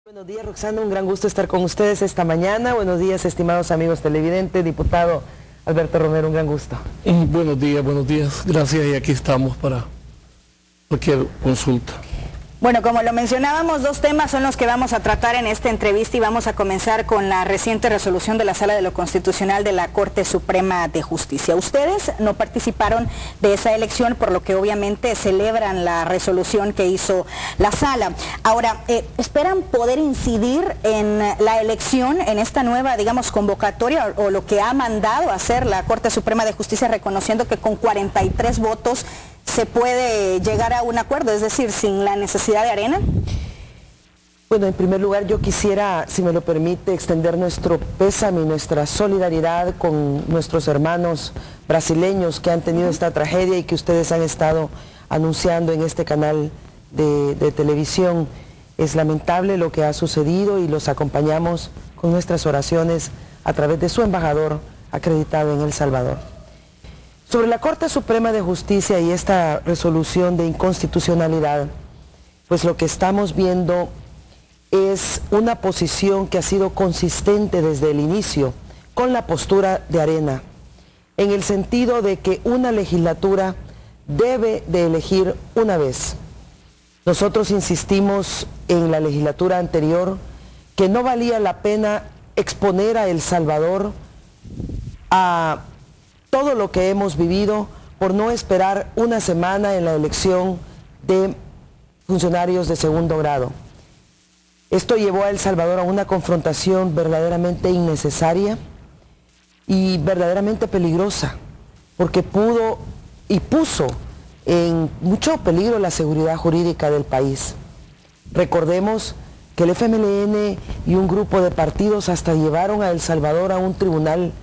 Buenos días, Roxana, un gran gusto estar con ustedes esta mañana. Buenos días, estimados amigos televidentes, diputado Alberto Romero, un gran gusto. Buenos días, gracias, y aquí estamos para cualquier consulta. Bueno, como lo mencionábamos, dos temas son los que vamos a tratar en esta entrevista y vamos a comenzar con la reciente resolución de la Sala de lo Constitucional de la Corte Suprema de Justicia. Ustedes no participaron de esa elección, por lo que obviamente celebran la resolución que hizo la Sala. Ahora, ¿esperan poder incidir en la elección, en esta nueva, digamos, convocatoria o lo que ha mandado hacer la Corte Suprema de Justicia, reconociendo que con 43 votos se puede llegar a un acuerdo, es decir, sin la necesidad de Arena? Bueno, en primer lugar yo quisiera, si me lo permite, extender nuestro pésame y nuestra solidaridad con nuestros hermanos brasileños que han tenido esta tragedia y que ustedes han estado anunciando en este canal de televisión. Es lamentable lo que ha sucedido y los acompañamos con nuestras oraciones a través de su embajador acreditado en El Salvador. Sobre la Corte Suprema de Justicia y esta resolución de inconstitucionalidad, pues lo que estamos viendo es una posición que ha sido consistente desde el inicio con la postura de Arena, en el sentido de que una legislatura debe de elegir una vez. Nosotros insistimos en la legislatura anterior que no valía la pena exponer a El Salvador a todo lo que hemos vivido por no esperar una semana en la elección de funcionarios de segundo grado. Esto llevó a El Salvador a una confrontación verdaderamente innecesaria y verdaderamente peligrosa, porque pudo y puso en mucho peligro la seguridad jurídica del país. Recordemos que el FMLN y un grupo de partidos hasta llevaron a El Salvador a un tribunal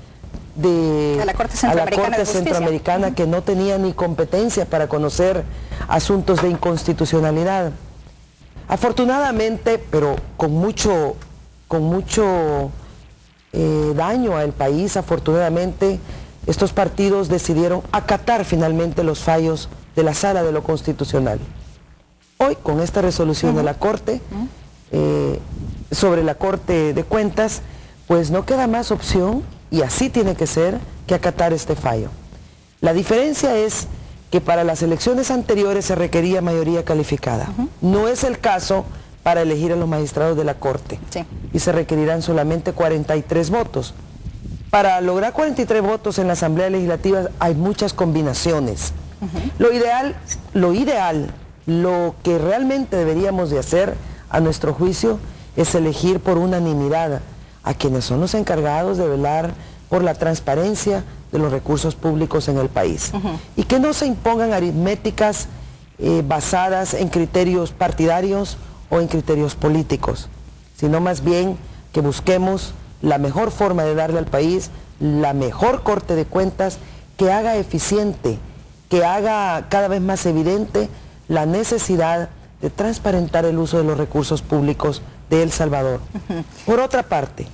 a la Corte Centroamericana que no tenía ni competencia para conocer asuntos de inconstitucionalidad. Afortunadamente, pero con mucho daño al país, afortunadamente estos partidos decidieron acatar finalmente los fallos de la Sala de lo Constitucional. Hoy, con esta resolución de la Corte, sobre la Corte de Cuentas, pues no queda más opción, y así tiene que ser, que acatar este fallo. La diferencia es que para las elecciones anteriores se requería mayoría calificada. No es el caso para elegir a los magistrados de la Corte. Sí. Y se requerirán solamente 43 votos. Para lograr 43 votos en la Asamblea Legislativa hay muchas combinaciones. Lo ideal, lo que realmente deberíamos de hacer, a nuestro juicio, es elegir por unanimidad a quienes son los encargados de velar por la transparencia de los recursos públicos en el país. Y que no se impongan aritméticas basadas en criterios partidarios o en criterios políticos, sino más bien que busquemos la mejor forma de darle al país la mejor Corte de Cuentas que haga eficiente, que haga cada vez más evidente la necesidad de transparentar el uso de los recursos públicos de El Salvador. Por otra parte,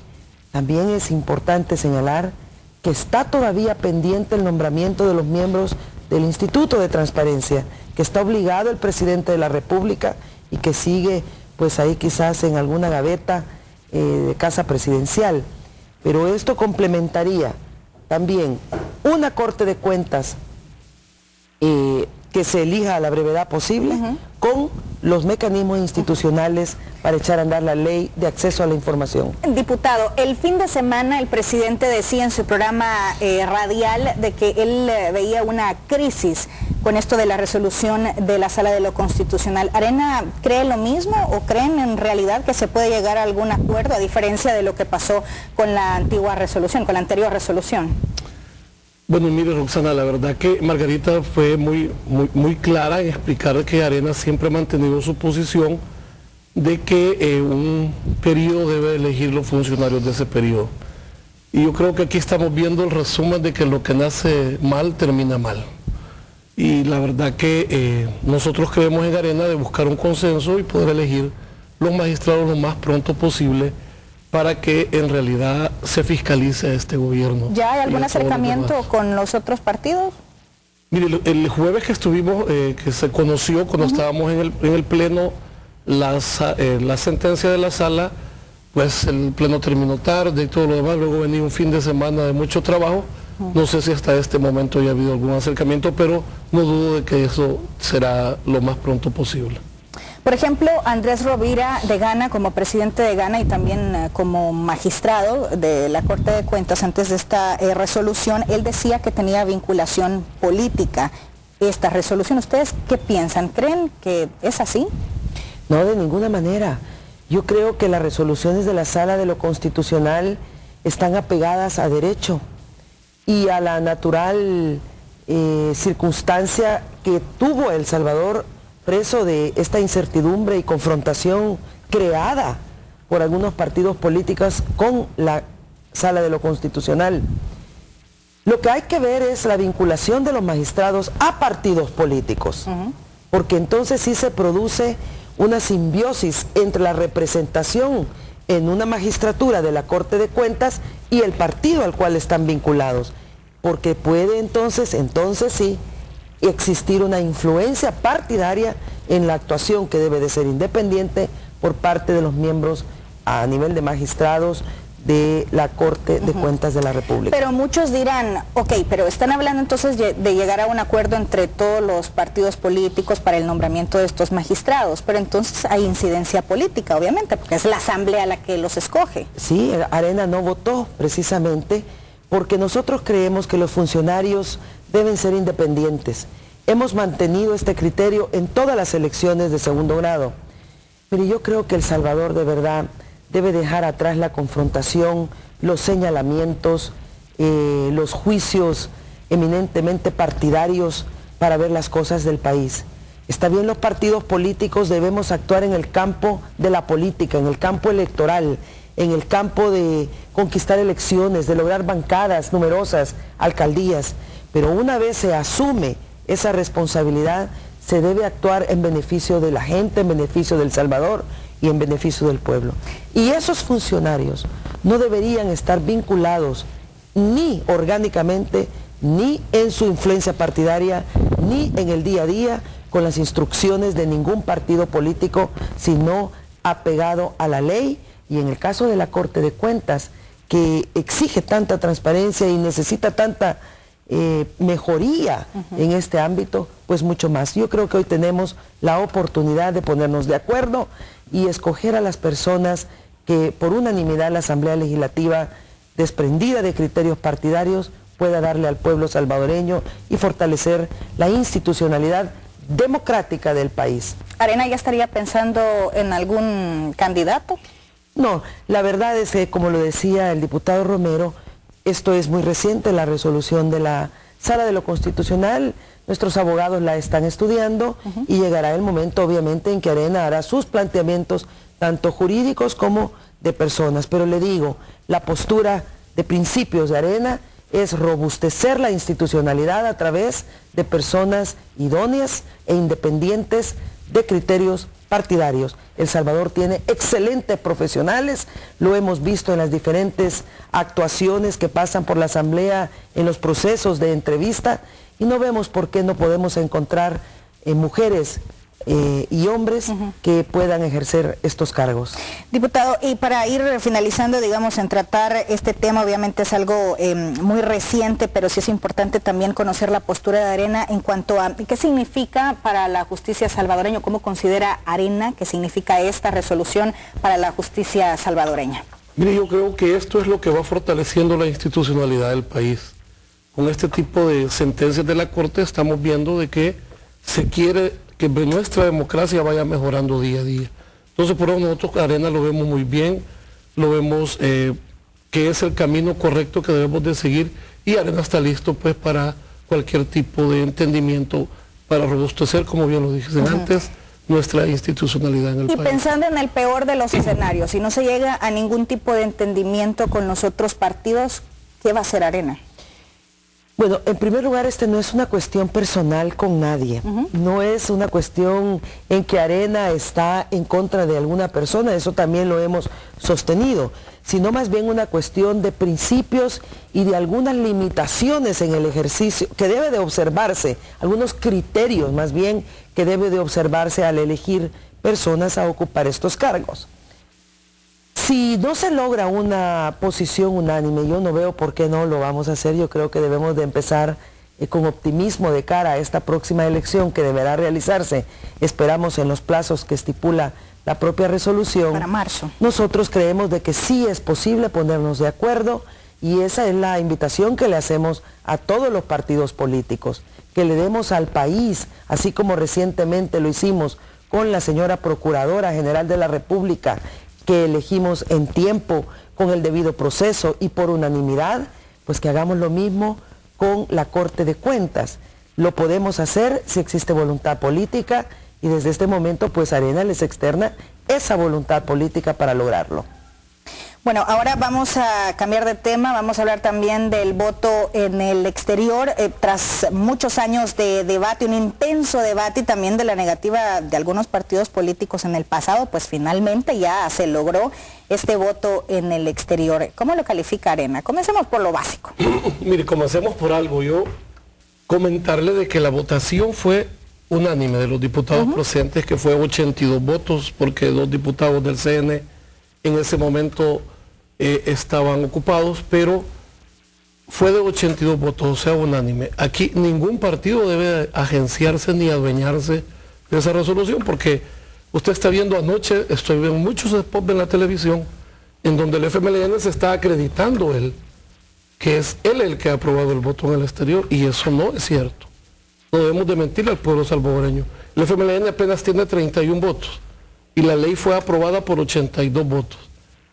también es importante señalar que está todavía pendiente el nombramiento de los miembros del Instituto de Transparencia, que está obligado el presidente de la República y que sigue pues ahí quizás en alguna gaveta de casa presidencial. Pero esto complementaría también una Corte de Cuentas que se elija a la brevedad posible, con los mecanismos institucionales para echar a andar la ley de acceso a la información. Diputado, el fin de semana el presidente decía en su programa radial de que él veía una crisis con esto de la resolución de la Sala de lo Constitucional. ¿Arena cree lo mismo o creen en realidad que se puede llegar a algún acuerdo, a diferencia de lo que pasó con la antigua resolución, con la anterior resolución? Bueno, mire, Roxana, la verdad que Margarita fue muy clara en explicar que Arena siempre ha mantenido su posición de que un periodo debe elegir los funcionarios de ese periodo. Y yo creo que aquí estamos viendo el resumen de que lo que nace mal termina mal. Y la verdad que nosotros creemos en Arena de buscar un consenso y poder elegir los magistrados lo más pronto posible para que en realidad se fiscalice a este gobierno. ¿Ya hay algún acercamiento con los otros partidos? Mire, el jueves que estuvimos, que se conoció cuando estábamos en el pleno, la sentencia de la sala, pues el pleno terminó tarde y todo lo demás, luego venía un fin de semana de mucho trabajo. No sé si hasta este momento ya ha habido algún acercamiento, pero no dudo de que eso será lo más pronto posible. Por ejemplo, Andrés Rovira de Gana, como presidente de Gana y también como magistrado de la Corte de Cuentas antes de esta resolución, él decía que tenía vinculación política. Esta resolución, ¿ustedes qué piensan? ¿Creen que es así? No, de ninguna manera. Yo creo que las resoluciones de la Sala de lo Constitucional están apegadas a derecho y a la natural circunstancia que tuvo El Salvador preso de esta incertidumbre y confrontación creada por algunos partidos políticos con la Sala de lo Constitucional. Lo que hay que ver es la vinculación de los magistrados a partidos políticos, porque entonces sí se produce una simbiosis entre la representación en una magistratura de la Corte de Cuentas y el partido al cual están vinculados, porque puede entonces sí, existir una influencia partidaria en la actuación que debe de ser independiente por parte de los miembros a nivel de magistrados de la Corte de Cuentas de la República. Pero muchos dirán, ok, pero están hablando entonces de llegar a un acuerdo entre todos los partidos políticos para el nombramiento de estos magistrados, pero entonces hay incidencia política, obviamente, porque es la asamblea la que los escoge. Sí, Arena no votó precisamente porque nosotros creemos que los funcionarios deben ser independientes. Hemos mantenido este criterio en todas las elecciones de segundo grado, pero yo creo que El Salvador de verdad debe dejar atrás la confrontación, los señalamientos, los juicios eminentemente partidarios para ver las cosas del país. Está bien, los partidos políticos debemos actuar en el campo de la política, en el campo electoral, en el campo de conquistar elecciones, de lograr bancadas numerosas, alcaldías, pero una vez se asume esa responsabilidad, se debe actuar en beneficio de la gente, en beneficio del Salvador y en beneficio del pueblo. Y esos funcionarios no deberían estar vinculados ni orgánicamente, ni en su influencia partidaria, ni en el día a día con las instrucciones de ningún partido político, sino apegado a la ley, y en el caso de la Corte de Cuentas, que exige tanta transparencia y necesita tanta mejoría en este ámbito, pues mucho más. Yo creo que hoy tenemos la oportunidad de ponernos de acuerdo y escoger a las personas que por unanimidad la Asamblea Legislativa, desprendida de criterios partidarios, pueda darle al pueblo salvadoreño y fortalecer la institucionalidad democrática del país. ¿Arena ya estaría pensando en algún candidato? No, la verdad es que, como lo decía el diputado Romero, esto es muy reciente, la resolución de la Sala de lo Constitucional, nuestros abogados la están estudiando y llegará el momento, obviamente, en que Arena hará sus planteamientos, tanto jurídicos como de personas. Pero le digo, la postura de principios de Arena es robustecer la institucionalidad a través de personas idóneas e independientes de criterios partidarios. El Salvador tiene excelentes profesionales, lo hemos visto en las diferentes actuaciones que pasan por la Asamblea, en los procesos de entrevista, y no vemos por qué no podemos encontrar mujeres y hombres que puedan ejercer estos cargos. Diputado, y para ir finalizando, digamos, en tratar este tema, obviamente es algo muy reciente, pero sí es importante también conocer la postura de Arena en cuanto a qué significa para la justicia salvadoreña, cómo considera Arena que significa esta resolución para la justicia salvadoreña. Mire, yo creo que esto es lo que va fortaleciendo la institucionalidad del país. Con este tipo de sentencias de la Corte estamos viendo de que se quiere que nuestra democracia vaya mejorando día a día. Entonces, por eso nosotros Arena lo vemos muy bien, lo vemos que es el camino correcto que debemos de seguir, y Arena está listo pues para cualquier tipo de entendimiento para robustecer, como bien lo dije antes, nuestra institucionalidad en el país. Y pensando en el peor de los escenarios, si no se llega a ningún tipo de entendimiento con los otros partidos, ¿qué va a hacer Arena? Bueno, en primer lugar, no es una cuestión personal con nadie, no es una cuestión en que Arena está en contra de alguna persona, eso también lo hemos sostenido, sino más bien una cuestión de principios y de algunas limitaciones en el ejercicio que debe de observarse, algunos criterios más bien que debe de observarse al elegir personas a ocupar estos cargos. Si no se logra una posición unánime, yo no veo por qué no lo vamos a hacer. Yo creo que debemos de empezar con optimismo de cara a esta próxima elección que deberá realizarse, esperamos en los plazos que estipula la propia resolución. Para marzo. Nosotros creemos de que sí es posible ponernos de acuerdo y esa es la invitación que le hacemos a todos los partidos políticos, que le demos al país, así como recientemente lo hicimos con la señora Procuradora General de la República, que elegimos en tiempo, con el debido proceso y por unanimidad, pues que hagamos lo mismo con la Corte de Cuentas. Lo podemos hacer si existe voluntad política y desde este momento pues Arena les externa esa voluntad política para lograrlo. Bueno, ahora vamos a cambiar de tema, vamos a hablar también del voto en el exterior, tras muchos años de debate, un intenso debate y también de la negativa de algunos partidos políticos en el pasado, pues finalmente ya se logró este voto en el exterior. ¿Cómo lo califica Arena? Comencemos por lo básico. Mire, comencemos por algo. Yo comentarle de que la votación fue unánime de los diputados procedentes, que fue 82 votos, porque 2 diputados del CN en ese momento estaban ocupados, pero fue de 82 votos, o sea, unánime. Aquí ningún partido debe agenciarse ni adueñarse de esa resolución, porque usted está viendo anoche, estoy viendo muchos spots en la televisión, en donde el FMLN se está acreditando que es él el que ha aprobado el voto en el exterior, y eso no es cierto. No debemos de mentirle al pueblo salvadoreño. El FMLN apenas tiene 31 votos, y la ley fue aprobada por 82 votos.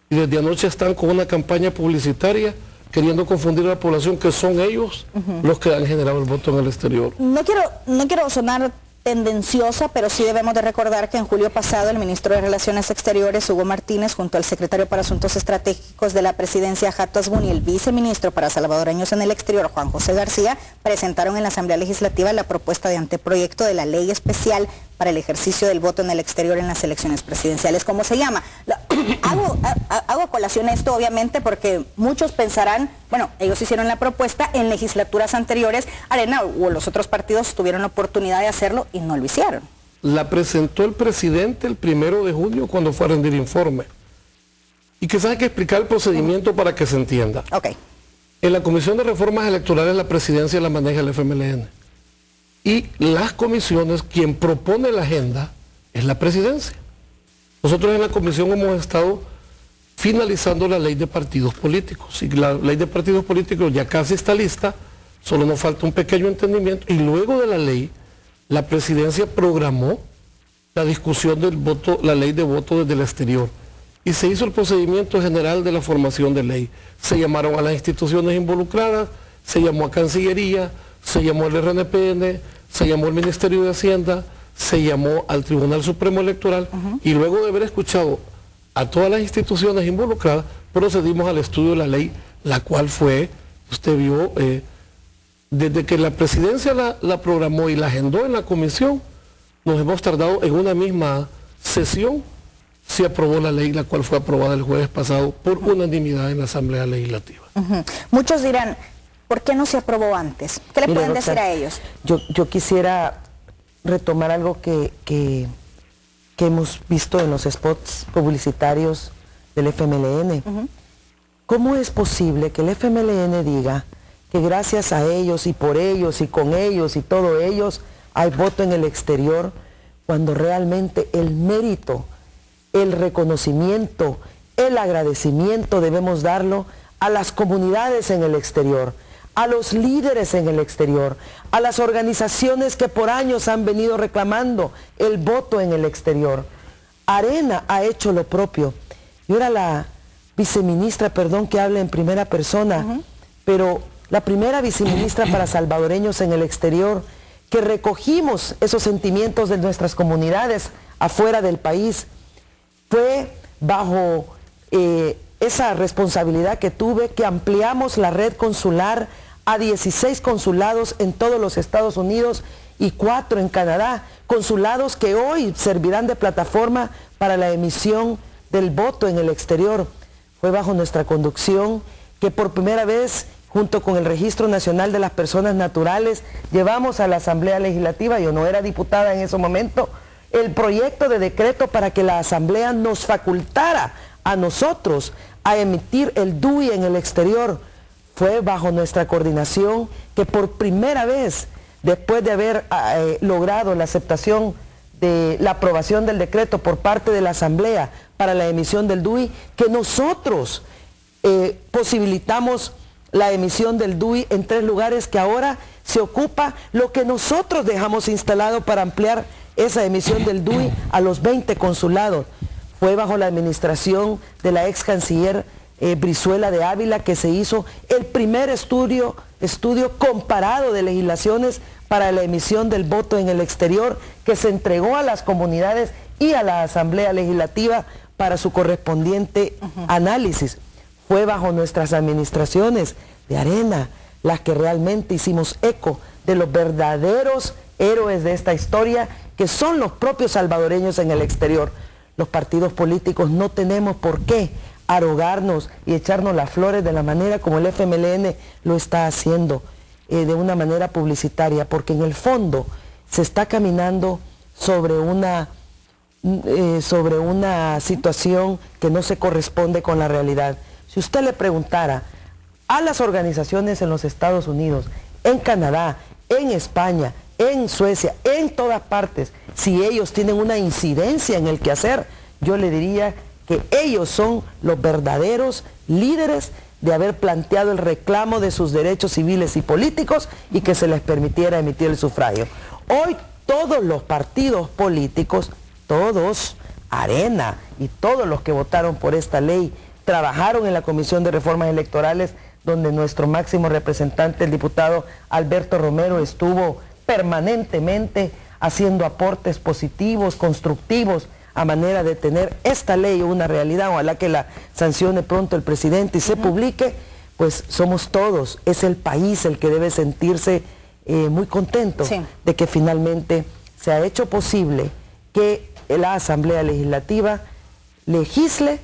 Y desde anoche están con una campaña publicitaria queriendo confundir a la población, que son ellos los que han generado el voto en el exterior. No quiero sonar tendenciosa, pero sí debemos de recordar que en julio pasado el ministro de Relaciones Exteriores, Hugo Martínez, junto al secretario para Asuntos Estratégicos de la Presidencia, Hato Asbun, y el viceministro para Salvadoreños en el Exterior, Juan José García, presentaron en la Asamblea Legislativa la propuesta de anteproyecto de la ley especial para el ejercicio del voto en el exterior en las elecciones presidenciales, ¿cómo se llama? Hago a colación esto, obviamente, porque muchos pensarán, bueno, ellos hicieron la propuesta en legislaturas anteriores, Arena o los otros partidos tuvieron la oportunidad de hacerlo y no lo hicieron. La presentó el presidente el 1 de junio cuando fue a rendir informe. Y quizás hay que explicar el procedimiento para que se entienda. Ok. En la Comisión de Reformas Electorales la presidencia la maneja el FMLN. Y las comisiones, quien propone la agenda es la presidencia. Nosotros en la comisión hemos estado finalizando la ley de partidos políticos. Y la ley de partidos políticos ya casi está lista, solo nos falta un pequeño entendimiento. Y luego de la ley, la presidencia programó la discusión del voto, la ley de voto desde el exterior. Y se hizo el procedimiento general de la formación de ley. Se llamaron a las instituciones involucradas, se llamó a Cancillería, se llamó al RNPN, se llamó al Ministerio de Hacienda, se llamó al Tribunal Supremo Electoral, y luego de haber escuchado a todas las instituciones involucradas, procedimos al estudio de la ley, la cual fue, usted vio, desde que la presidencia la programó y la agendó en la comisión, nos hemos tardado en una misma sesión, se aprobó la ley, la cual fue aprobada el jueves pasado por unanimidad en la Asamblea Legislativa. Muchos dirán, ¿por qué no se aprobó antes? ¿Qué le pueden decir a ellos? Yo quisiera retomar algo que hemos visto en los spots publicitarios del FMLN. ¿Cómo es posible que el FMLN diga que gracias a ellos y por ellos y con ellos y todo ellos hay voto en el exterior, cuando realmente el mérito, el reconocimiento, el agradecimiento debemos darlo a las comunidades en el exterior, a los líderes en el exterior, a las organizaciones que por años han venido reclamando el voto en el exterior? Arena ha hecho lo propio. Yo era la viceministra, perdón que hable en primera persona, pero la primera viceministra para salvadoreños en el exterior, que recogimos esos sentimientos de nuestras comunidades afuera del país. Fue bajo esa responsabilidad que tuve que ampliamos la red consular a 16 consulados en todos los Estados Unidos y 4 en Canadá, consulados que hoy servirán de plataforma para la emisión del voto en el exterior. Fue bajo nuestra conducción que por primera vez, junto con el Registro Nacional de las Personas Naturales, llevamos a la Asamblea Legislativa, yo no era diputada en ese momento, el proyecto de decreto para que la Asamblea nos facultara a nosotros a emitir el DUI en el exterior. Fue bajo nuestra coordinación que por primera vez, después de haber logrado la aceptación de la aprobación del decreto por parte de la Asamblea para la emisión del DUI, que nosotros posibilitamos la emisión del DUI en 3 lugares, que ahora se ocupa lo que nosotros dejamos instalado para ampliar esa emisión del DUI a los 20 consulados. Fue bajo la administración de la ex canciller Brizuela de Ávila que se hizo el primer estudio comparado de legislaciones para la emisión del voto en el exterior, que se entregó a las comunidades y a la Asamblea Legislativa para su correspondiente análisis. Fue bajo nuestras administraciones de Arena las que realmente hicimos eco de los verdaderos héroes de esta historia, que son los propios salvadoreños en el exterior. Los partidos políticos no tenemos por qué arrogarnos y echarnos las flores de la manera como el FMLN lo está haciendo, de una manera publicitaria, porque en el fondo se está caminando sobre una situación que no se corresponde con la realidad. Si usted le preguntara a las organizaciones en los Estados Unidos, en Canadá, en España, en Suecia, en todas partes, si ellos tienen una incidencia en el quehacer, yo le diría que ellos son los verdaderos líderes de haber planteado el reclamo de sus derechos civiles y políticos y que se les permitiera emitir el sufragio. Hoy todos los partidos políticos, todos, Arena y todos los que votaron por esta ley, trabajaron en la Comisión de Reformas Electorales, donde nuestro máximo representante, el diputado Alberto Romero, estuvo permanentemente haciendo aportes positivos, constructivos, a manera de tener esta ley una realidad. Ojalá que la sancione pronto el presidente y se publique. Pues somos todos, es el país el que debe sentirse muy contento de que finalmente se ha hecho posible que la Asamblea Legislativa legisle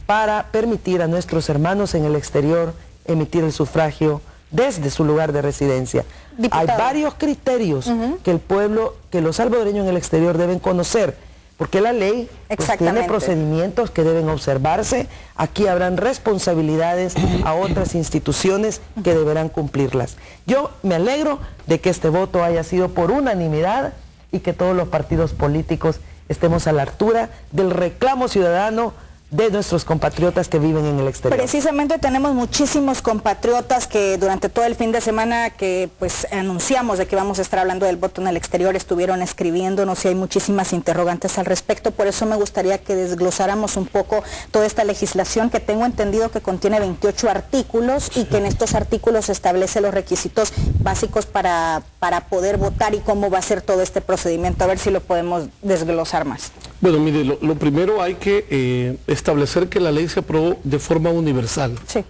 para permitir a nuestros hermanos en el exterior emitir el sufragio desde su lugar de residencia. Diputado. Hay varios criterios que el pueblo, que los salvadoreños en el exterior deben conocer, porque la ley pues, tiene procedimientos que deben observarse. Aquí habrán responsabilidades a otras instituciones que deberán cumplirlas. Yo me alegro de que este voto haya sido por unanimidad y que todos los partidos políticos estemos a la altura del reclamo ciudadano de nuestros compatriotas que viven en el exterior. Precisamente tenemos muchísimos compatriotas que durante todo el fin de semana que pues anunciamos de que vamos a estar hablando del voto en el exterior, estuvieron escribiéndonos y hay muchísimas interrogantes al respecto. Por eso me gustaría que desglosáramos un poco toda esta legislación, que tengo entendido que contiene 28 artículos y que en estos artículos establece los requisitos básicos para poder votar y cómo va a ser todo este procedimiento. A ver si lo podemos desglosar más. Bueno, mire, lo primero hay que establecer que la ley se aprobó de forma universal. Sí.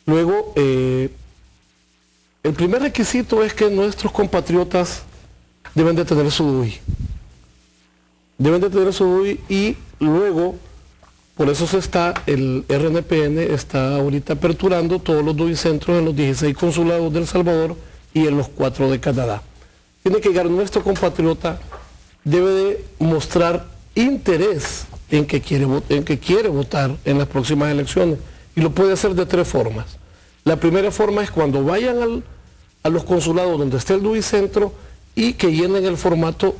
Luego, el primer requisito es que nuestros compatriotas deben de tener su DUI. Deben de tener su DUI y luego, por eso el RNPN está ahorita aperturando todos los DUI centros en los 16 consulados de El Salvador y en los 4 de Canadá. Tiene que llegar nuestro compatriota, debe de mostrar interés en que quiere votar en las próximas elecciones, y lo puede hacer de 3 formas. La primera forma es cuando vayan a los consulados donde esté el DUI centro y que llenen el formato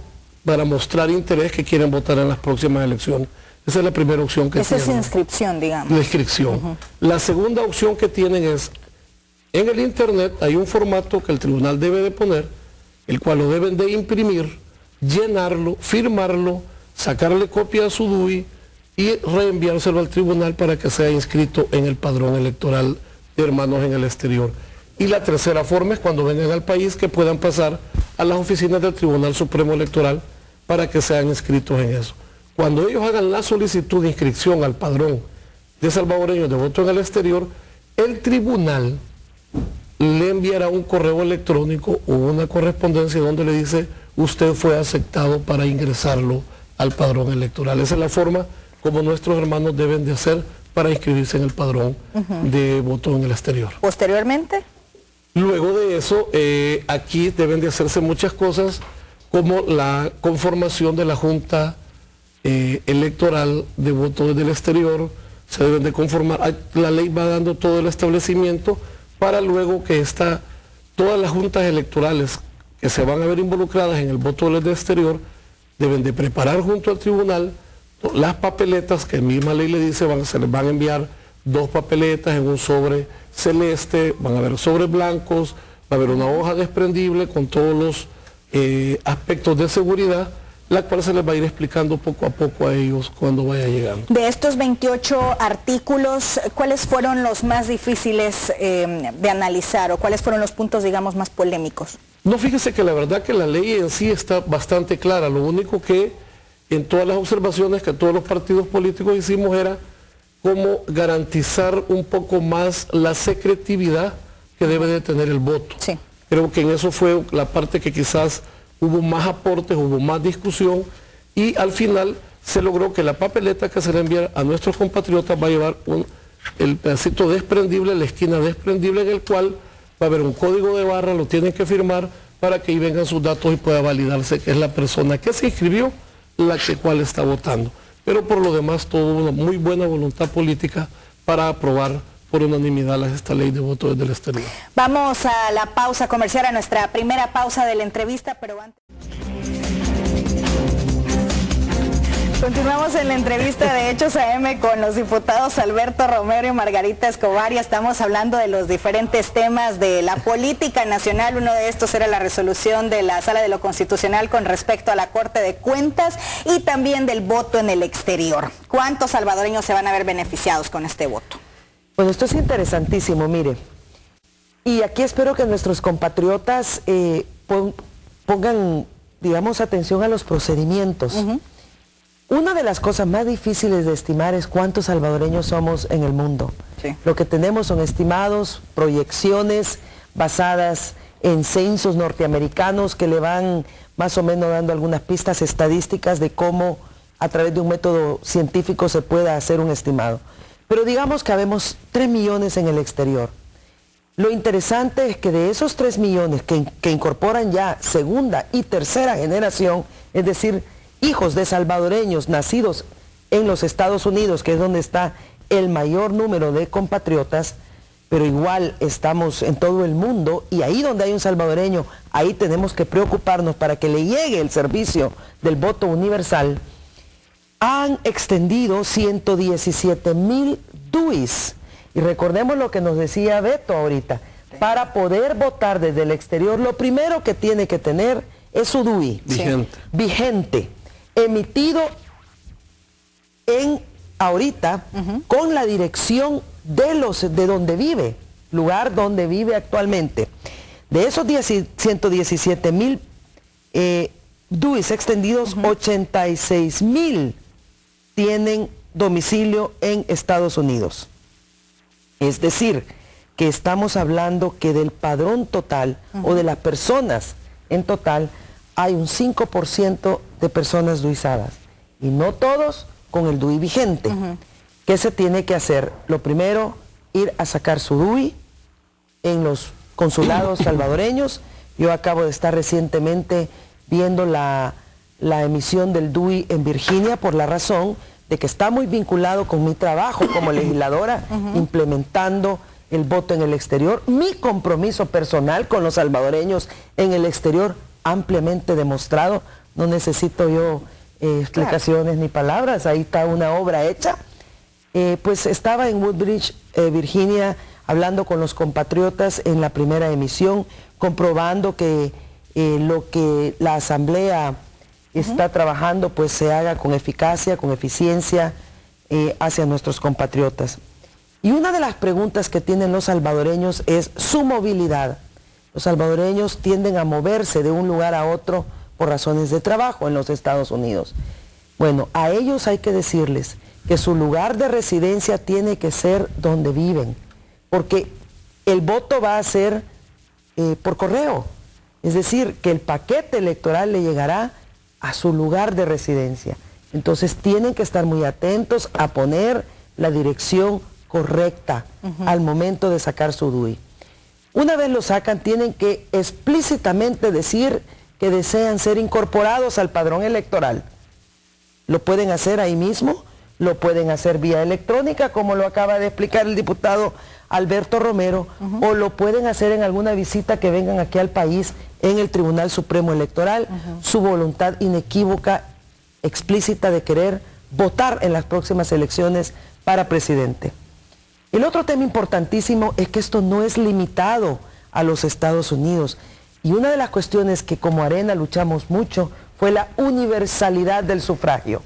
para mostrar interés que quieren votar en las próximas elecciones. Esa es la primera opción que tienen. Esa es inscripción, digamos. La inscripción. La segunda opción que tienen es, en el internet hay un formato que el tribunal debe de poner, el cual lo deben de imprimir, llenarlo, firmarlo, sacarle copia a su DUI y reenviárselo al tribunal para que sea inscrito en el padrón electoral de hermanos en el exterior. Y la tercera forma es cuando vengan al país que puedan pasar a las oficinas del Tribunal Supremo Electoral para que sean inscritos en eso. Cuando ellos hagan la solicitud de inscripción al padrón de salvadoreños de voto en el exterior, el tribunal le enviará un correo electrónico o una correspondencia donde le dice: usted fue aceptado para ingresarlo al padrón electoral. Esa es la forma como nuestros hermanos deben de hacer para inscribirse en el padrón de voto en el exterior. ¿Posteriormente? Luego de eso, aquí deben de hacerse muchas cosas, como la conformación de la Junta Electoral de voto desde el exterior. Se deben de conformar, la ley va dando todo el establecimiento para luego que todas las juntas electorales que se van a ver involucradas en el voto desde el exterior deben de preparar junto al tribunal las papeletas que la misma ley le dice, se les van a enviar 2 papeletas en un sobre celeste, van a haber sobres blancos, va a haber una hoja desprendible con todos los aspectos de seguridad, la cual se les va a ir explicando poco a poco a ellos cuando vaya llegando. De estos 28 artículos, ¿cuáles fueron los más difíciles de analizar o cuáles fueron los puntos, digamos, más polémicos? No, fíjese que la verdad que la ley en sí está bastante clara. Lo único que en todas las observaciones que todos los partidos políticos hicimos era cómo garantizar un poco más la secretividad que debe de tener el voto. Sí. Creo que en eso fue la parte que quizás hubo más aportes, hubo más discusión y al final se logró que la papeleta que se le envía a nuestros compatriotas va a llevar el pedacito desprendible, la esquina desprendible en el cual va a haber un código de barra, lo tienen que firmar para que ahí vengan sus datos y pueda validarse que es la persona que se inscribió la cual está votando. Pero por lo demás, todo una muy buena voluntad política para aprobar por unanimidad esta ley de voto desde el exterior. Vamos a la pausa comercial, a nuestra primera pausa de la entrevista, pero antes... Continuamos en la entrevista de Hechos AM con los diputados Alberto Romero y Margarita Escobar y estamos hablando de los diferentes temas de la política nacional. Uno de estos era la resolución de la Sala de lo Constitucional con respecto a la Corte de Cuentas y también del voto en el exterior. ¿Cuántos salvadoreños se van a ver beneficiados con este voto? Bueno, esto es interesantísimo, mire. Y aquí espero que nuestros compatriotas pongan, digamos, atención a los procedimientos. Una de las cosas más difíciles de estimar es cuántos salvadoreños somos en el mundo. Sí. Lo que tenemos son estimados, proyecciones basadas en censos norteamericanos que le van más o menos dando algunas pistas estadísticas de cómo a través de un método científico se pueda hacer un estimado. Pero digamos que habemos 3 millones en el exterior. Lo interesante es que de esos 3 millones que incorporan ya segunda y tercera generación, es decir, hijos de salvadoreños nacidos en los Estados Unidos, que es donde está el mayor número de compatriotas, pero igual estamos en todo el mundo y ahí donde hay un salvadoreño, ahí tenemos que preocuparnos para que le llegue el servicio del voto universal. Han extendido 117,000 DUIs. Y recordemos lo que nos decía Beto ahorita. Para poder votar desde el exterior, lo primero que tiene que tener es su DUI. Vigente. Vigente. Emitido ahorita con la dirección de donde vive, lugar donde vive actualmente. De esos 117,000 DUIs extendidos, 86,000 tienen domicilio en Estados Unidos. Es decir, que estamos hablando que del padrón total o de las personas en total hay un 5% de personas duizadas y no todos con el DUI vigente. ¿Qué se tiene que hacer? Lo primero, ir a sacar su DUI en los consulados salvadoreños. Yo acabo de estar recientemente viendo la emisión del DUI en Virginia por la razón de que está muy vinculado con mi trabajo como legisladora, implementando el voto en el exterior, mi compromiso personal con los salvadoreños en el exterior ampliamente demostrado. No necesito yo explicaciones ni palabras, ahí está una obra hecha. Pues estaba en Woodbridge, Virginia, hablando con los compatriotas en la primera emisión, comprobando que lo que la Asamblea está trabajando pues se haga con eficacia, con eficiencia hacia nuestros compatriotas. Y una de las preguntas que tienen los salvadoreños es su movilidad. Los salvadoreños tienden a moverse de un lugar a otro por razones de trabajo en los Estados Unidos. Bueno, a ellos hay que decirles que su lugar de residencia tiene que ser donde viven, porque el voto va a ser por correo. Es decir, que el paquete electoral le llegará a su lugar de residencia. Entonces tienen que estar muy atentos a poner la dirección correcta al momento de sacar su DUI. Una vez lo sacan, tienen que explícitamente decir que desean ser incorporados al padrón electoral. Lo pueden hacer ahí mismo, lo pueden hacer vía electrónica, como lo acaba de explicar el diputado Alberto Romero, o lo pueden hacer en alguna visita que vengan aquí al país en el Tribunal Supremo Electoral, su voluntad inequívoca, explícita de querer votar en las próximas elecciones para presidente. El otro tema importantísimo es que esto no es limitado a los Estados Unidos. Y una de las cuestiones que como Arena luchamos mucho fue la universalidad del sufragio.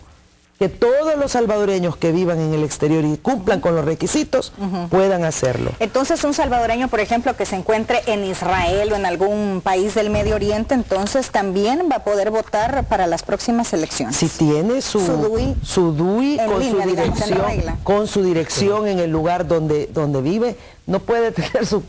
Que todos los salvadoreños que vivan en el exterior y cumplan con los requisitos puedan hacerlo. Entonces un salvadoreño, por ejemplo, que se encuentre en Israel o en algún país del Medio Oriente, entonces también va a poder votar para las próximas elecciones. Si tiene su DUI con su dirección en el lugar donde vive, no puede tener su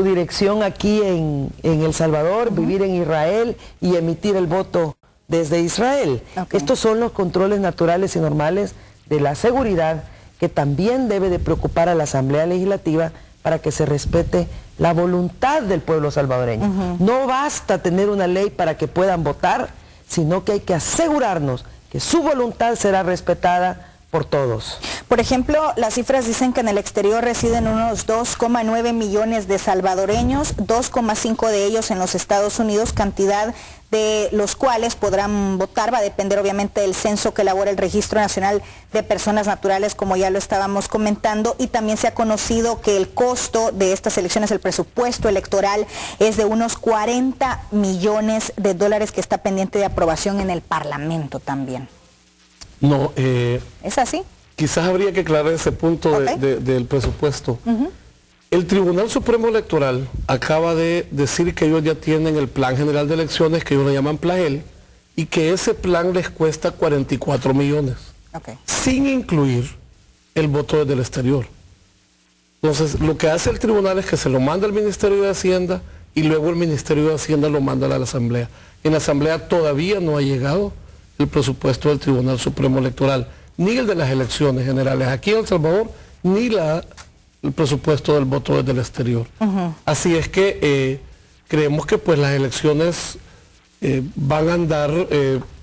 dirección aquí en El Salvador, vivir en Israel y emitir el voto desde Israel. Estos son los controles naturales y normales de la seguridad que también debe de preocupar a la Asamblea Legislativa para que se respete la voluntad del pueblo salvadoreño. No basta tener una ley para que puedan votar, sino que hay que asegurarnos que su voluntad será respetada por todos. Por ejemplo, las cifras dicen que en el exterior residen unos 2,9 millones de salvadoreños, 2,5 de ellos en los Estados Unidos, cantidad de los cuales podrán votar. Va a depender obviamente del censo que elabora el Registro Nacional de Personas Naturales, como ya lo estábamos comentando, y también se ha conocido que el costo de estas elecciones, el presupuesto electoral, es de unos 40 millones de dólares que está pendiente de aprobación en el Parlamento también. No, ¿es así? Quizás habría que aclarar ese punto del presupuesto. El Tribunal Supremo Electoral acaba de decir que ellos ya tienen el Plan General de Elecciones, que ellos lo llaman PLAGEL, y que ese plan les cuesta 44 millones, sin incluir el voto desde el exterior. Entonces, lo que hace el tribunal es que se lo manda al Ministerio de Hacienda y luego el Ministerio de Hacienda lo manda a la Asamblea. En la Asamblea todavía no ha llegado el presupuesto del Tribunal Supremo Electoral, ni el de las elecciones generales aquí en El Salvador, ni el presupuesto del voto desde el exterior. Así es que creemos que pues las elecciones van a andar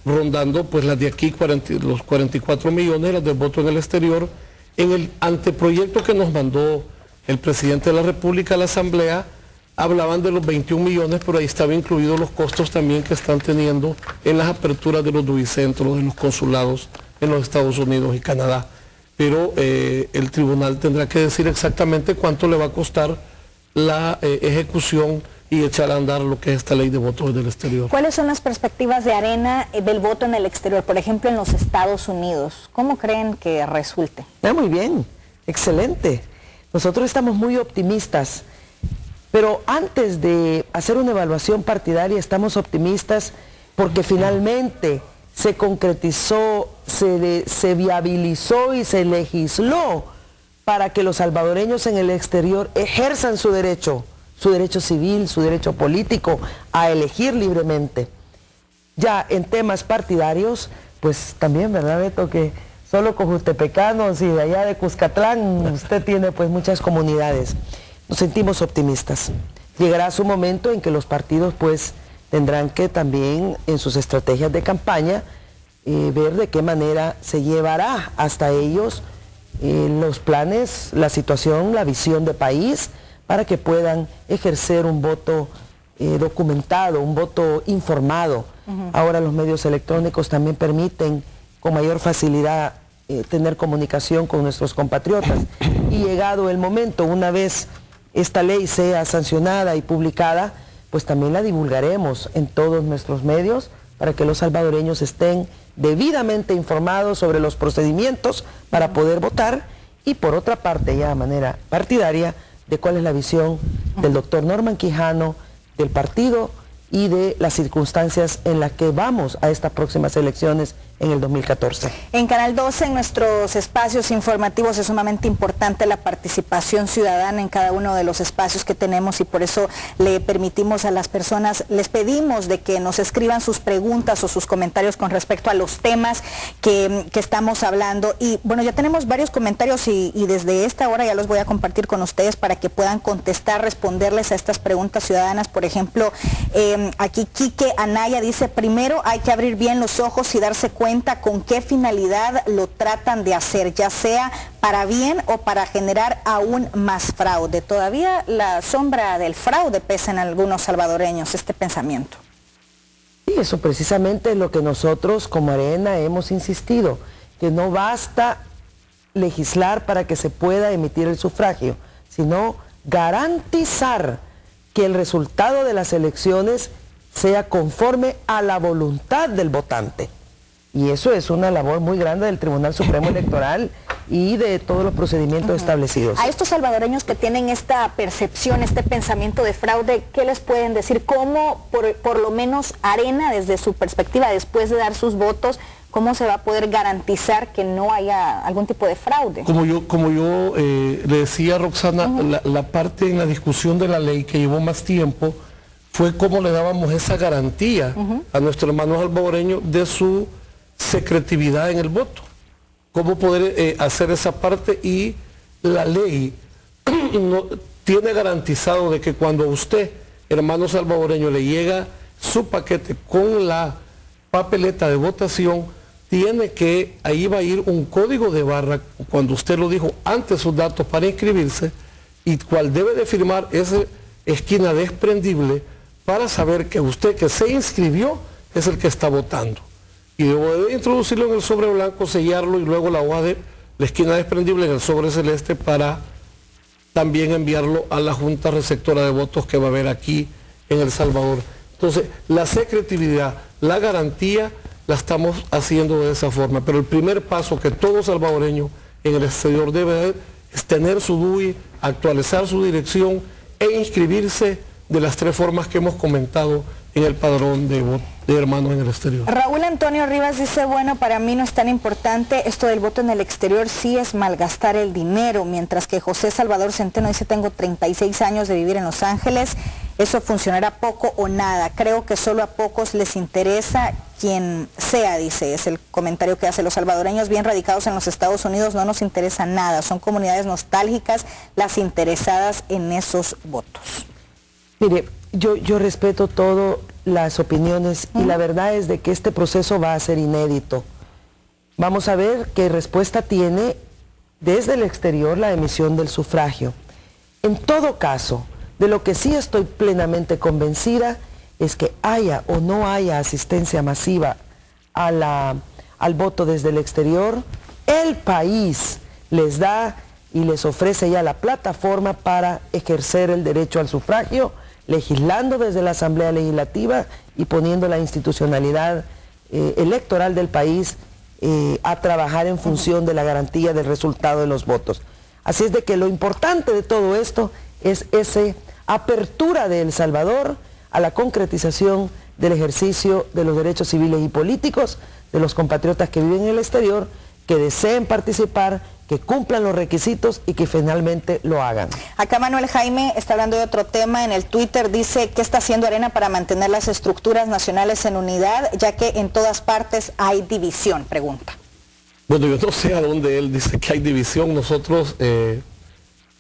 rondando pues las de aquí, los 44 millones, las del voto en el exterior. En el anteproyecto que nos mandó el presidente de la República a la Asamblea, hablaban de los 21 millones, pero ahí estaban incluidos los costos también que están teniendo en las aperturas de los DUI-centros, de los consulados en los Estados Unidos y Canadá. Pero el tribunal tendrá que decir exactamente cuánto le va a costar la ejecución y echar a andar lo que es esta ley de voto del exterior. ¿Cuáles son las perspectivas de Arena del voto en el exterior, por ejemplo en los Estados Unidos? ¿Cómo creen que resulte? Muy bien, excelente. Nosotros estamos muy optimistas. Pero antes de hacer una evaluación partidaria, estamos optimistas porque finalmente se concretizó, se viabilizó y se legisló para que los salvadoreños en el exterior ejerzan su derecho civil, su derecho político a elegir libremente. Ya en temas partidarios, pues también, ¿verdad, Beto? Que solo cojutepecanos y de allá de Cuscatlán, usted tiene pues muchas comunidades. Nos sentimos optimistas. Llegará su momento en que los partidos pues tendrán que también en sus estrategias de campaña ver de qué manera se llevará hasta ellos los planes, la situación, la visión de país para que puedan ejercer un voto documentado, un voto informado. Ahora los medios electrónicos también permiten con mayor facilidad tener comunicación con nuestros compatriotas. Y llegado el momento, una vez esta ley sea sancionada y publicada, pues también la divulgaremos en todos nuestros medios para que los salvadoreños estén debidamente informados sobre los procedimientos para poder votar y por otra parte ya de manera partidaria de cuál es la visión del doctor Norman Quijano, del partido y de las circunstancias en las que vamos a estas próximas elecciones en el 2014. En Canal 12, en nuestros espacios informativos, es sumamente importante la participación ciudadana en cada uno de los espacios que tenemos, y por eso le permitimos a las personas, les pedimos de que nos escriban sus preguntas o sus comentarios con respecto a los temas que estamos hablando. Y bueno, ya tenemos varios comentarios y desde esta hora ya los voy a compartir con ustedes para que puedan contestar, responderles a estas preguntas ciudadanas. Por ejemplo, aquí Quique Anaya dice: primero hay que abrir bien los ojos y darse cuenta con qué finalidad lo tratan de hacer, ya sea para bien o para generar aún más fraude. Todavía la sombra del fraude pesa en algunos salvadoreños, este pensamiento. Sí, eso precisamente es lo que nosotros como Arena hemos insistido, que no basta legislar para que se pueda emitir el sufragio, sino garantizar que el resultado de las elecciones sea conforme a la voluntad del votante. Y eso es una labor muy grande del Tribunal Supremo Electoral y de todos los procedimientos establecidos. A estos salvadoreños que tienen esta percepción, este pensamiento de fraude, ¿qué les pueden decir? ¿Cómo, por lo menos Arena, desde su perspectiva, después de dar sus votos, cómo se va a poder garantizar que no haya algún tipo de fraude? Como yo le decía a Roxana, la parte en la discusión de la ley que llevó más tiempo fue cómo le dábamos esa garantía a nuestros hermanos salvadoreños de su secretividad en el voto, cómo poder hacer esa parte, y la ley no, tiene garantizado de que cuando a usted, hermano salvadoreño, le llega su paquete con la papeleta de votación, tiene que, ahí va a ir un código de barra, cuando usted lo dijo antes, sus datos para inscribirse, y cual debe de firmar esa esquina desprendible para saber que usted que se inscribió es el que está votando. Y debe introducirlo en el sobre blanco, sellarlo, y luego la hoja de la esquina desprendible en el sobre celeste para también enviarlo a la Junta Receptora de Votos que va a haber aquí en El Salvador. Entonces, la secretividad, la garantía, la estamos haciendo de esa forma. Pero el primer paso que todo salvadoreño en el exterior debe dar es tener su DUI, actualizar su dirección e inscribirse de las 3 formas que hemos comentado en el padrón de hermanos en el exterior. Raúl Antonio Rivas dice: bueno, para mí no es tan importante esto del voto en el exterior, sí es malgastar el dinero. Mientras que José Salvador Centeno dice: tengo 36 años de vivir en Los Ángeles, eso funcionará poco o nada, creo que solo a pocos les interesa, quien sea, dice, es el comentario que hace. Los salvadoreños bien radicados en los Estados Unidos no nos interesa nada, son comunidades nostálgicas las interesadas en esos votos. Mire, yo respeto todas las opiniones y la verdad es de que este proceso va a ser inédito. Vamos a ver qué respuesta tiene desde el exterior la emisión del sufragio. En todo caso, de lo que sí estoy plenamente convencida es que haya o no haya asistencia masiva al voto desde el exterior, el país les da y les ofrece ya la plataforma para ejercer el derecho al sufragio, legislando desde la Asamblea Legislativa y poniendo la institucionalidad electoral del país a trabajar en función de la garantía del resultado de los votos. Así es de que lo importante de todo esto es esa apertura de El Salvador a la concretización del ejercicio de los derechos civiles y políticos de los compatriotas que viven en el exterior, que deseen participar, que cumplan los requisitos y que finalmente lo hagan. Acá Manuel Jaime está hablando de otro tema en el Twitter, dice: ¿qué está haciendo Arena para mantener las estructuras nacionales en unidad, ya que en todas partes hay división? Pregunta. Bueno, yo no sé a dónde él dice que hay división. Nosotros,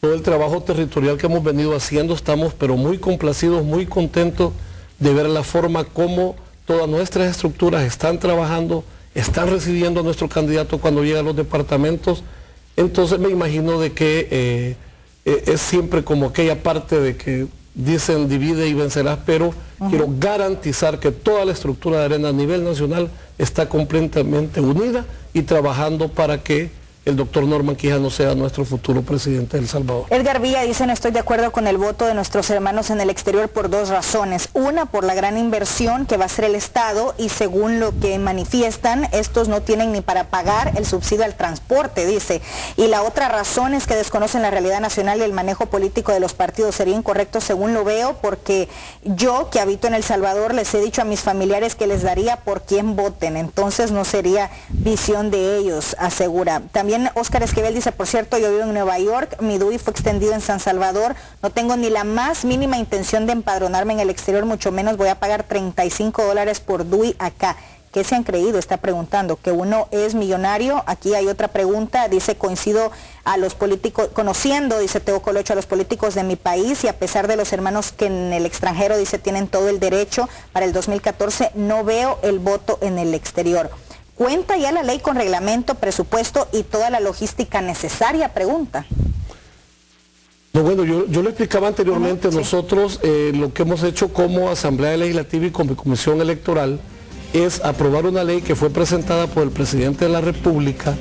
todo el trabajo territorial que hemos venido haciendo, estamos pero muy complacidos, muy contentos de ver la forma como todas nuestras estructuras están trabajando, están recibiendo a nuestro candidato cuando llega a los departamentos. Entonces me imagino de que es siempre como aquella parte de que dicen divide y vencerás, pero quiero garantizar que toda la estructura de Arena a nivel nacional está completamente unida y trabajando para que el doctor Norman Quijano sea nuestro futuro presidente de El Salvador. Edgar Villa dice: no estoy de acuerdo con el voto de nuestros hermanos en el exterior por dos razones. Una, por la gran inversión que va a hacer el Estado, y según lo que manifiestan, estos no tienen ni para pagar el subsidio al transporte, dice. Y la otra razón es que desconocen la realidad nacional y el manejo político de los partidos. Sería incorrecto según lo veo, porque yo, que habito en El Salvador, les he dicho a mis familiares que les daría por quién voten. Entonces no sería visión de ellos, asegura. También Oscar Esquivel dice: por cierto, yo vivo en Nueva York, mi DUI fue extendido en San Salvador, no tengo ni la más mínima intención de empadronarme en el exterior, mucho menos voy a pagar $35 por DUI acá. ¿Qué se han creído? Está preguntando, que uno es millonario. Aquí hay otra pregunta, dice: coincido a los políticos, conociendo, dice Teo Colocho, a los políticos de mi país, y a pesar de los hermanos que en el extranjero, dice, tienen todo el derecho, para el 2014 no veo el voto en el exterior. ¿Cuenta ya la ley con reglamento, presupuesto y toda la logística necesaria? Pregunta. No, bueno, yo le explicaba anteriormente, nosotros lo que hemos hecho como Asamblea Legislativa y como Comisión Electoral es aprobar una ley que fue presentada por el presidente de la República.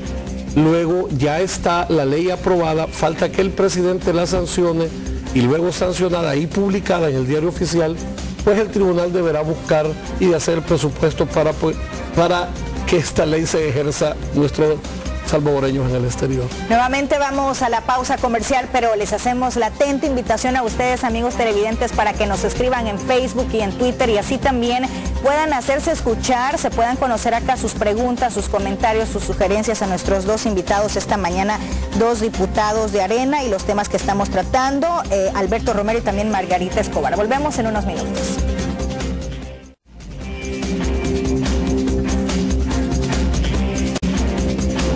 Luego ya está la ley aprobada, falta que el presidente la sancione, y luego sancionada y publicada en el diario oficial, pues el tribunal deberá buscar y hacer el presupuesto para que esta ley se ejerza nuestros salvadoreños en el exterior. Nuevamente vamos a la pausa comercial, pero les hacemos la atenta invitación a ustedes, amigos televidentes, para que nos escriban en Facebook y en Twitter, y así también puedan hacerse escuchar, se puedan conocer acá sus preguntas, sus comentarios, sus sugerencias a nuestros dos invitados esta mañana, dos diputados de Arena, y los temas que estamos tratando, Alberto Romero y también Margarita Escobar. Volvemos en unos minutos.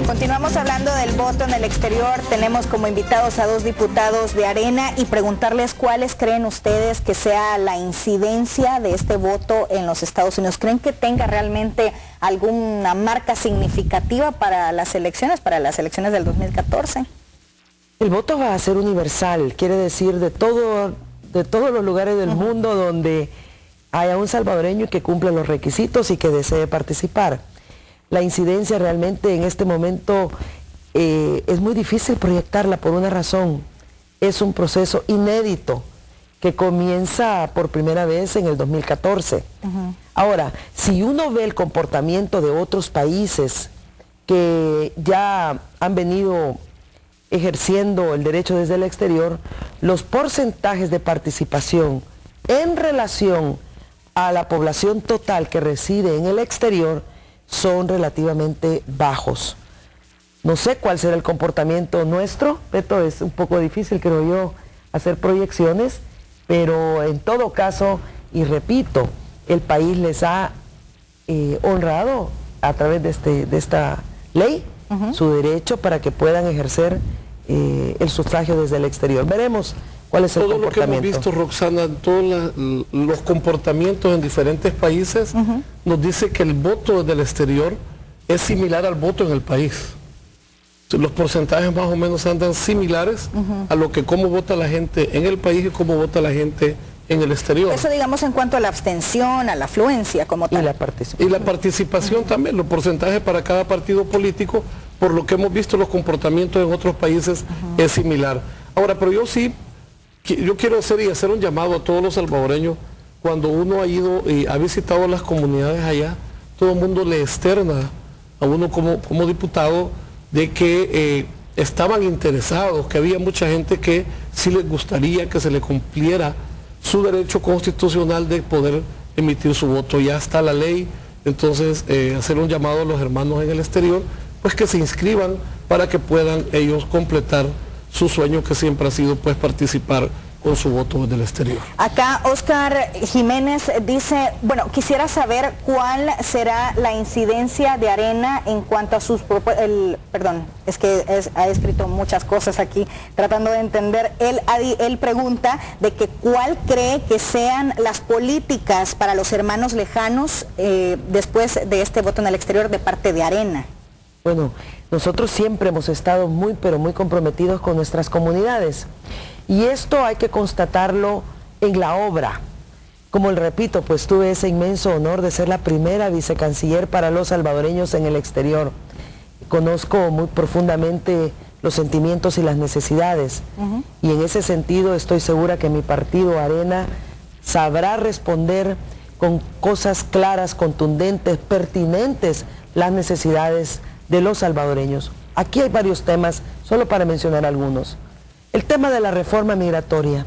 Continuamos hablando del voto en el exterior. Tenemos como invitados a dos diputados de Arena y preguntarles cuáles creen ustedes que sea la incidencia de este voto en los Estados Unidos. ¿Creen que tenga realmente alguna marca significativa para las elecciones del 2014? El voto va a ser universal, quiere decir de todos los lugares del mundo donde haya un salvadoreño que cumpla los requisitos y que desee participar. La incidencia realmente en este momento es muy difícil proyectarla por una razón. Es un proceso inédito que comienza por primera vez en el 2014. Ahora, si uno ve el comportamiento de otros países que ya han venido ejerciendo el derecho desde el exterior, los porcentajes de participación en relación a la población total que reside en el exterior son relativamente bajos. No sé cuál será el comportamiento nuestro, Beto, es un poco difícil, creo yo, hacer proyecciones, pero en todo caso, y repito, el país les ha honrado a través de esta ley su derecho para que puedan ejercer el sufragio desde el exterior. Veremos cuál es el comportamiento. Todo lo que hemos visto, Roxana, todos los comportamientos en diferentes países nos dice que el voto del exterior es similar al voto en el país. Los porcentajes más o menos andan similares a lo que cómo vota la gente en el país y cómo vota la gente en el exterior. Eso, digamos, en cuanto a la abstención, a la afluencia como tal. Y la participación también, los porcentajes para cada partido político, por lo que hemos visto los comportamientos en otros países es similar. Ahora, pero yo quiero hacer un llamado a todos los salvadoreños. Cuando uno ha ido y ha visitado las comunidades allá, todo el mundo le externa a uno como diputado de que estaban interesados, que había mucha gente que sí les gustaría que se le cumpliera su derecho constitucional de poder emitir su voto. Ya está la ley, entonces hacer un llamado a los hermanos en el exterior, pues que se inscriban para que puedan ellos completar su sueño, que siempre ha sido pues participar con su voto desde el exterior. Acá Oscar Jiménez dice, bueno, quisiera saber cuál será la incidencia de Arena en cuanto a sus ha escrito muchas cosas aquí tratando de entender. Él pregunta de que cuál cree que sean las políticas para los hermanos lejanos después de este voto en el exterior de parte de Arena. Bueno, nosotros siempre hemos estado muy comprometidos con nuestras comunidades. Y esto hay que constatarlo en la obra. Como le repito, pues tuve ese inmenso honor de ser la primera vicecanciller para los salvadoreños en el exterior. conozco muy profundamente los sentimientos y las necesidades. Y en ese sentido estoy segura que mi partido Arena sabrá responder con cosas claras, contundentes, pertinentes, las necesidades de los salvadoreños. Aquí hay varios temas, solo para mencionar algunos. El tema de la reforma migratoria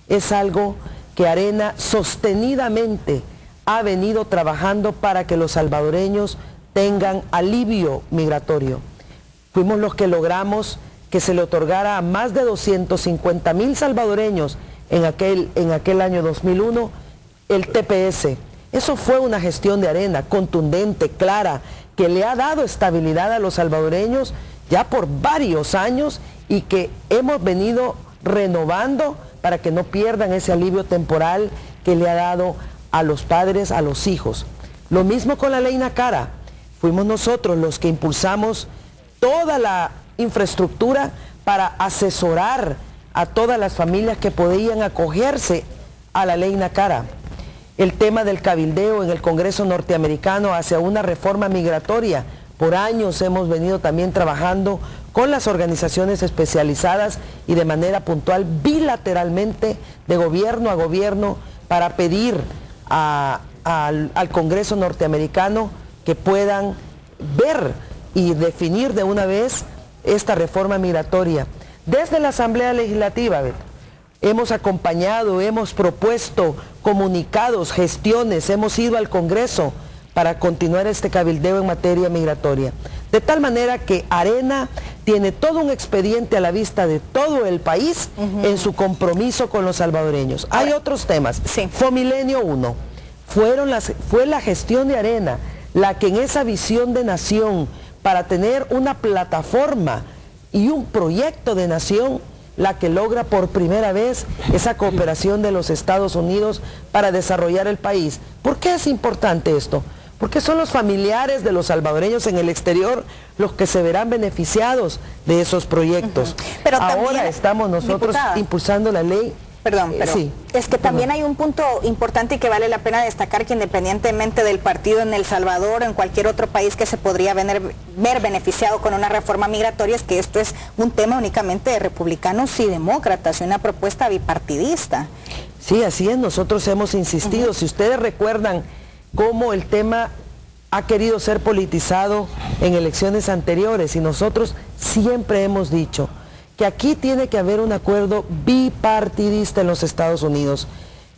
es algo que Arena sostenidamente ha venido trabajando para que los salvadoreños tengan alivio migratorio. Fuimos los que logramos que se le otorgara a más de 250,000 salvadoreños en aquel año 2001 el TPS. Eso fue una gestión de Arena contundente, clara, que le ha dado estabilidad a los salvadoreños ya por varios años y que hemos venido renovando para que no pierdan ese alivio temporal que le ha dado a los padres, a los hijos. Lo mismo con la ley Nacara. Fuimos nosotros los que impulsamos toda la infraestructura para asesorar a todas las familias que podían acogerse a la ley Nacara. El tema del cabildeo en el Congreso norteamericano hacia una reforma migratoria. Por años hemos venido también trabajando con las organizaciones especializadas y de manera puntual, bilateralmente, de gobierno a gobierno, para pedir al Congreso norteamericano que puedan ver y definir de una vez esta reforma migratoria. Desde la Asamblea Legislativa, hemos acompañado, hemos propuesto comunicados, gestiones, hemos ido al Congreso para continuar este cabildeo en materia migratoria. De tal manera que Arena tiene todo un expediente a la vista de todo el país en su compromiso con los salvadoreños. Hay otros temas. Sí. Fomilenio 1. Fue la gestión de Arena la que en esa visión de nación, para tener una plataforma y un proyecto de nación, la que logra por primera vez esa cooperación de los Estados Unidos para desarrollar el país. ¿Por qué es importante esto? Porque son los familiares de los salvadoreños en el exterior los que se verán beneficiados de esos proyectos. Pero ahora también, estamos nosotros impulsando la ley. Perdón, pero sí. Es que también hay un punto importante y que vale la pena destacar, que independientemente del partido en El Salvador o en cualquier otro país que se podría ver beneficiado con una reforma migratoria, es que esto es un tema únicamente de republicanos y demócratas y una propuesta bipartidista. Sí, así es, nosotros hemos insistido. Si ustedes recuerdan cómo el tema ha querido ser politizado en elecciones anteriores, y nosotros siempre hemos dicho que aquí tiene que haber un acuerdo bipartidista en los Estados Unidos,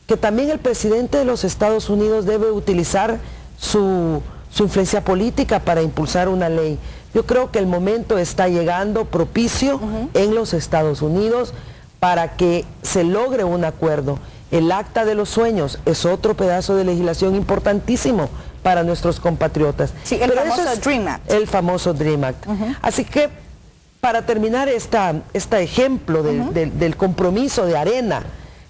que también el presidente de los Estados Unidos debe utilizar su influencia política para impulsar una ley. Yo creo que el momento está llegando propicio en los Estados Unidos para que se logre un acuerdo. El Acta de los Sueños es otro pedazo de legislación importantísimo para nuestros compatriotas. Sí, el famoso Dream Act. El famoso Dream Act. Así que, para terminar este ejemplo del compromiso de Arena,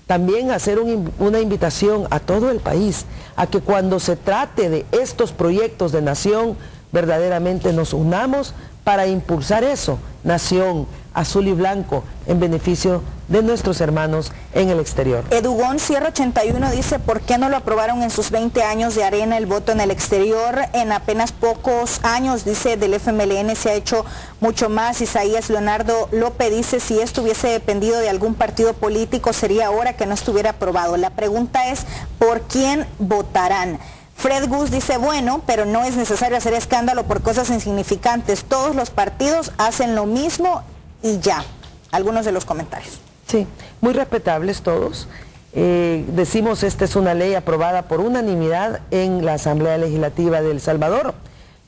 también hacer una invitación a todo el país a que cuando se trate de estos proyectos de nación, verdaderamente nos unamos para impulsar eso, nación azul y blanco, en beneficio de nuestros hermanos en el exterior. Edugón Sierra 81 dice, ¿por qué no lo aprobaron en sus 20 años de Arena el voto en el exterior? En apenas pocos años, dice, del FMLN se ha hecho mucho más. Isaías Leonardo López dice, si esto hubiese dependido de algún partido político, sería ahora que no estuviera aprobado. La pregunta es, ¿por quién votarán? Fred Gus dice, bueno, pero no es necesario hacer escándalo por cosas insignificantes. Todos los partidos hacen lo mismo y ya. Algunos de los comentarios. Sí, muy respetables todos. Decimos, esta es una ley aprobada por unanimidad en la Asamblea Legislativa de El Salvador.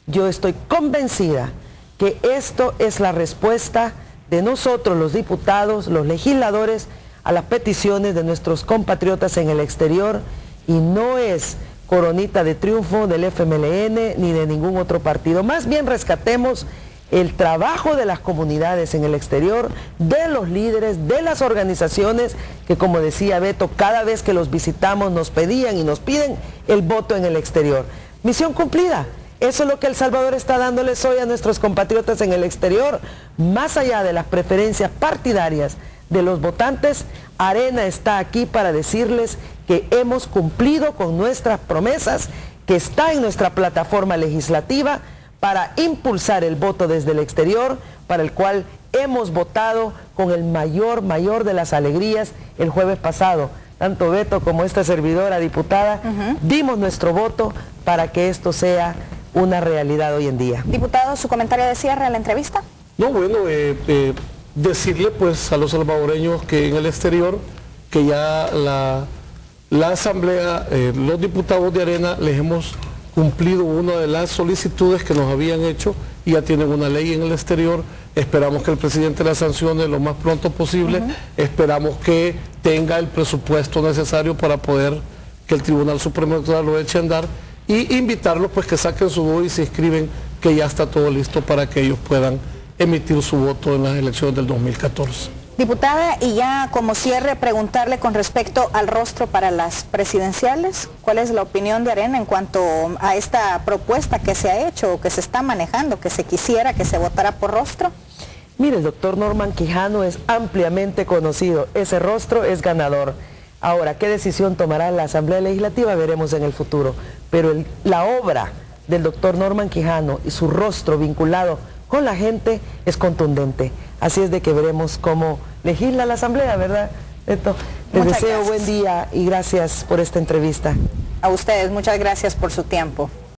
Yo estoy convencida que esto es la respuesta de nosotros, los diputados, los legisladores, a las peticiones de nuestros compatriotas en el exterior, y no es coronita de triunfo del FMLN ni de ningún otro partido. Más bien rescatemos el trabajo de las comunidades en el exterior, de los líderes, de las organizaciones que, como decía Beto, cada vez que los visitamos nos pedían y nos piden el voto en el exterior. Misión cumplida. Eso es lo que El Salvador está dándoles hoy a nuestros compatriotas en el exterior. Más allá de las preferencias partidarias de los votantes, Arena está aquí para decirles que hemos cumplido con nuestras promesas, que está en nuestra plataforma legislativa, para impulsar el voto desde el exterior, para el cual hemos votado con el mayor de las alegrías el jueves pasado. Tanto Beto como esta servidora diputada dimos nuestro voto para que esto sea una realidad hoy en día. Diputado, ¿su comentario de cierre a la entrevista? No, bueno, decirle pues a los salvadoreños que en el exterior, que ya la Asamblea, los diputados de Arena, les hemos cumplido una de las solicitudes que nos habían hecho y ya tienen una ley en el exterior. Esperamos que el presidente la sancione lo más pronto posible. Esperamos que tenga el presupuesto necesario para poder que el Tribunal Supremo Electoral lo eche a andar y invitarlos pues que saquen su voto y se inscriben, que ya está todo listo para que ellos puedan emitir su voto en las elecciones del 2014. Diputada, y ya como cierre, preguntarle con respecto al rostro para las presidenciales. ¿Cuál es la opinión de Arena en cuanto a esta propuesta que se ha hecho o que se está manejando, que se quisiera que se votara por rostro? Mire, el doctor Norman Quijano es ampliamente conocido. Ese rostro es ganador. Ahora, ¿qué decisión tomará la Asamblea Legislativa? Veremos en el futuro. Pero la obra del doctor Norman Quijano y su rostro vinculado con la gente es contundente. Así es de que veremos cómo legisla la Asamblea, ¿verdad? Beto, les deseo buen día y gracias por esta entrevista. A ustedes, muchas gracias por su tiempo.